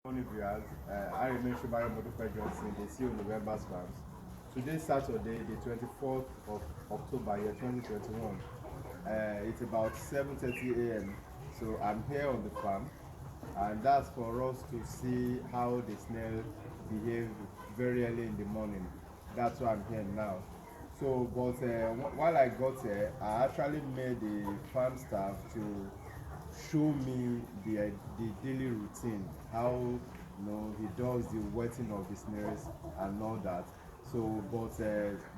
Morning viewers, I remain Shubari Modupe Johnson, the CEO of November's Farms. Today, Saturday, the 24th of October, year 2021. It's about 7:30 a.m. So I'm here on the farm, and that's for us to see how the snail behave very early in the morning. That's why I'm here now. So, but while I got here, I actually made the farm staff to show me the daily routine, how he does the wetting of the snails and all that. So, but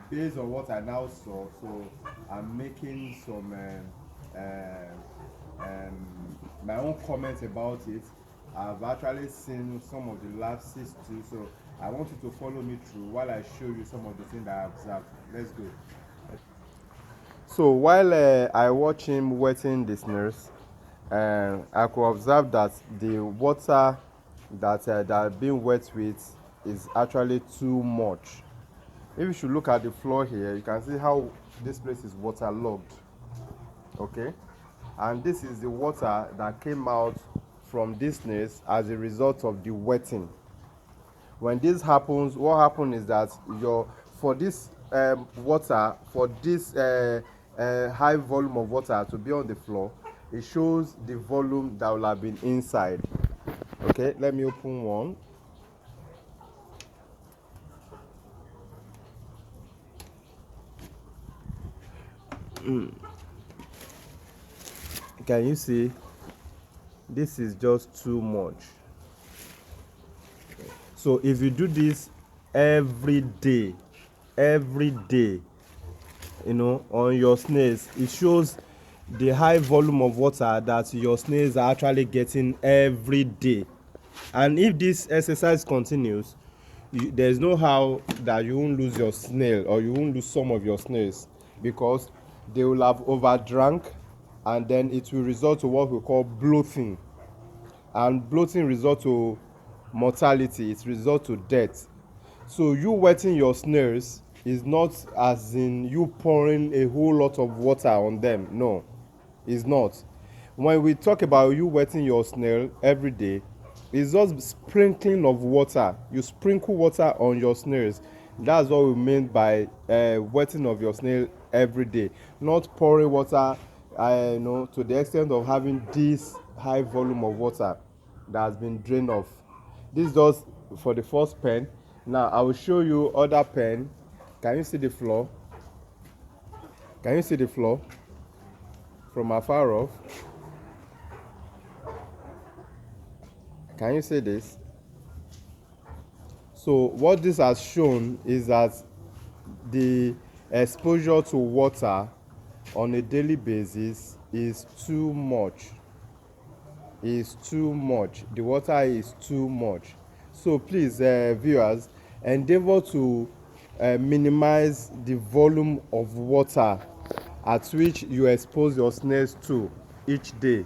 based on what I now saw, so I'm making some my own comments about it. I've actually seen some of the lapses too, so I want you to follow me through while I show you some of the things that I observed. Let's go. So while I watch him wetting the snails, I could observe that the water that being wet with is actually too much. If you should look at the floor here, you can see how this place is waterlogged. Okay, and this is the water that came out from this snails as a result of the wetting. When this happens, what happens is that your for this water, for this high volume of water to be on the floor, it shows the volume that will have been inside. Okay, let me open one. Can you see? This is just too much. So if you do this every day, on your snails, it shows the high volume of water that your snails are actually getting every day. And if this exercise continues, there's no how that you won't lose your snail, or you won't lose some of your snails, because they will have overdrank, and then it will result to what we call bloating, and bloating result to mortality, it result to death. So you wetting your snails is not as in you pouring a whole lot of water on them. No, it's not. When we talk about you wetting your snail every day, it's just sprinkling of water. You sprinkle water on your snails. That's what we mean by wetting of your snail every day, not pouring water to the extent of having this high volume of water that has been drained off. This is just for the first pen. Now I will show you other pen. Can you see the floor? Can you see the floor from afar off? Can you see this? So what this has shown is that the exposure to water on a daily basis is too much. Is too much. The water is too much. So please, viewers, endeavor to minimize the volume of water at which you expose your snails to each day.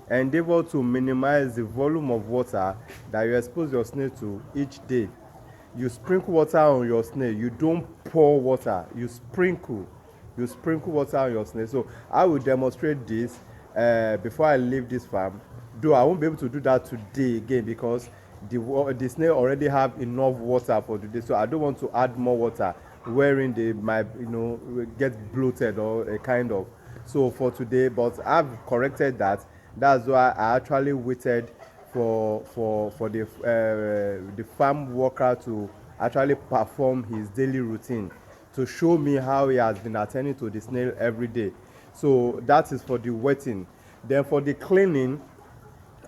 Endeavor to minimize the volume of water that you expose your snail to each day. You sprinkle water on your snail. You don't pour water. You sprinkle water on your snail. So I will demonstrate this before I leave this farm, though I won't be able to do that today again, because the snail already have enough water for today. So I don't want to add more water wherein they might get bloated or a kind of. So for today, but I've corrected that. That's why I actually waited for the farm worker to actually perform his daily routine, to show me how he has been attending to the snail every day. So that is for the wetting. Then for the cleaning,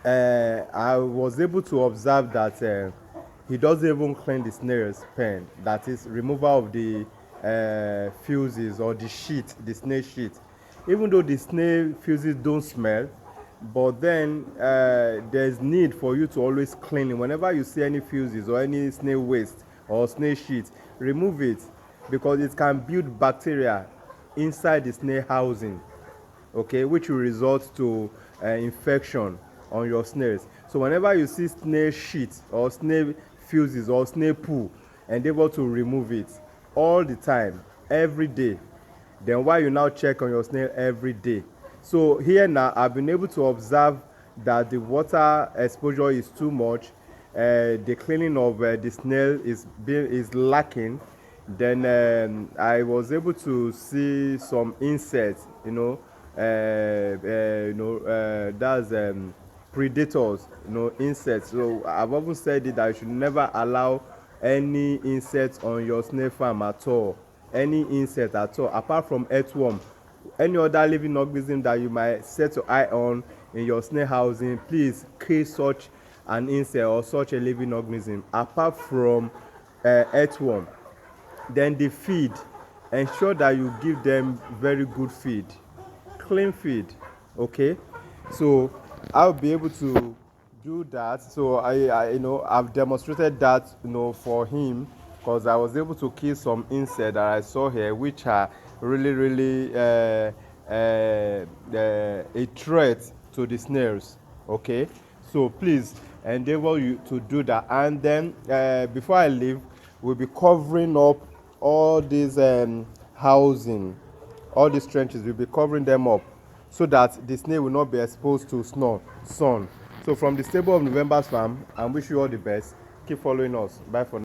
I was able to observe that he doesn't even clean the snail's pen. That is removal of the fuses or the sheet, the snail sheet. Even though the snail fuses don't smell, but then there's need for you to always clean it. Whenever you see any fuses or any snail waste or snail sheet, remove it, because it can build bacteria inside the snail housing, okay, which will result to infection on your snails. So whenever you see snail sheet or snail fuses or snail poo, endeavor to remove it all the time, every day. Then why you now check on your snail every day? So here now I've been able to observe that the water exposure is too much. the cleaning of the snail is lacking, then I was able to see some insects, that's predators, insects. So I've often said it that you should never allow any insects on your snail farm at all, any insect at all, apart from earthworm. Any other living organism that you might set your eye on in your snail housing, please kill such an insect or such a living organism apart from earthworm. Then the feed, ensure that you give them very good feed, clean feed. Okay, so I'll be able to do that. So I've demonstrated that, for him, because I was able to kill some insects that I saw here, which are really, really a threat to the snails. Okay, so please endeavor you to do that. And then before I leave, we'll be covering up all these housing, all these trenches. We'll be covering them up so that the snail will not be exposed to sun. So from the stable of November's farm, I wish you all the best. Keep following us. Bye for now.